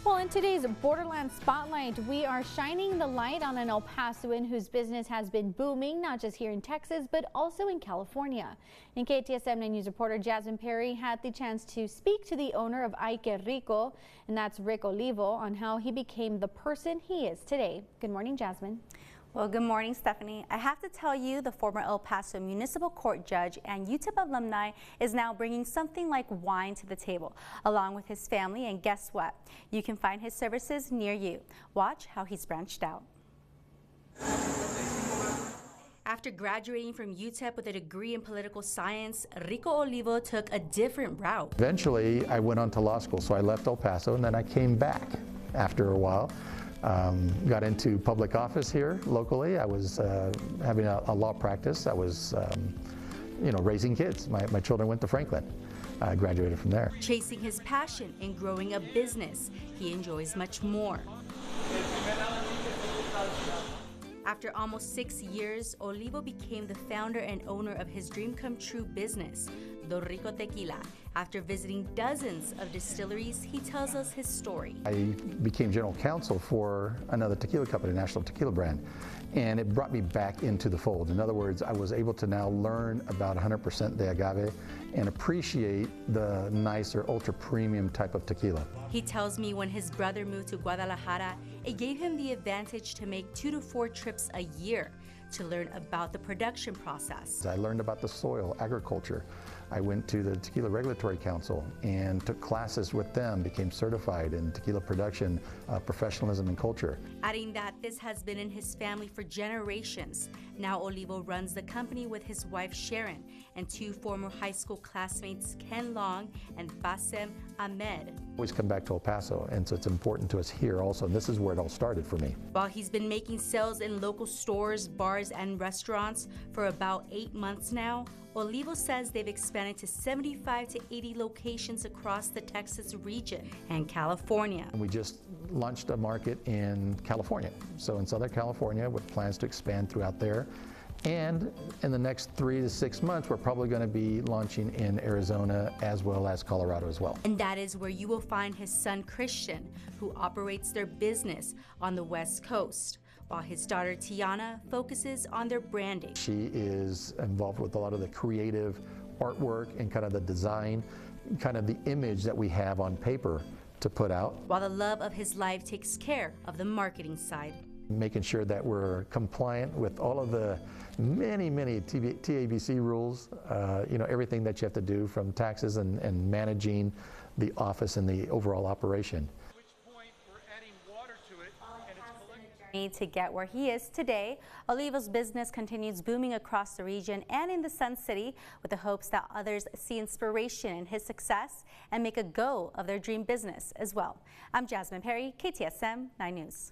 Well, in today's Borderland Spotlight, we are shining the light on an El Pasoan whose business has been booming, not just here in Texas, but also in California. And KTSM 9 News reporter Jasmine Perry had the chance to speak to the owner of Ay Que Rico, and that's Rick Olivo, on how he became the person he is today. Good morning, Jasmine. Well, good morning, Stephanie. I have to tell you, the former El Paso Municipal Court judge and UTEP alumni is now bringing something like wine to the table, along with his family, and guess what? You can find his services near you. Watch how he's branched out. After graduating from UTEP with a degree in political science, Rico Olivo took a different route. Eventually, I went on to law school, so I left El Paso, and then I came back after a while. Got into public office here locally. I was having a law practice. I was, raising kids. My children went to Franklin. I graduated from there. Chasing his passion and growing a business he enjoys much more. After almost 6 years, Olivo became the founder and owner of his dream come true business, Don Rico Tequila. After visiting dozens of distilleries, he tells us his story. I became general counsel for another tequila company, national tequila brand, and it brought me back into the fold. In other words, I was able to now learn about 100% de agave and appreciate the nicer, ultra premium type of tequila. He tells me when his brother moved to Guadalajara, it gave him the advantage to make 2 to 4 trips a year to learn about the production process. I learned about the soil, agriculture. I went to the Tequila Regulatory Council and took classes with them, became certified in tequila production, professionalism, and culture. Adding that this has been in his family for generations. Now Olivo runs the company with his wife Sharon and 2 former high school classmates, Ken Long and Bassem Ahmed. Always come back to El Paso, and so it's important to us here also. This is where it all started for me. While he's been making sales in local stores, bars, and restaurants for about 8 months now, Olivo says they've expanded to 75 to 80 locations across the Texas region and California. We just launched a market in California, so in Southern California, with plans to expand throughout there. And in the next 3 to 6 months, we're probably going to be launching in Arizona as well as Colorado as well. And that is where you will find his son Christian, who operates their business on the West Coast, while his daughter Tiana focuses on their branding. She is involved with a lot of the creative artwork and kind of the design, kind of the image that we have on paper to put out. While the love of his life takes care of the marketing side. Making sure that we're compliant with all of the many TABC rules, everything that you have to do from taxes and managing the office and the overall operation. To get where he is today, Olivo's business continues booming across the region and in the Sun City, with the hopes that others see inspiration in his success and make a go of their dream business as well. I'm Jasmine Perry, KTSM 9 News.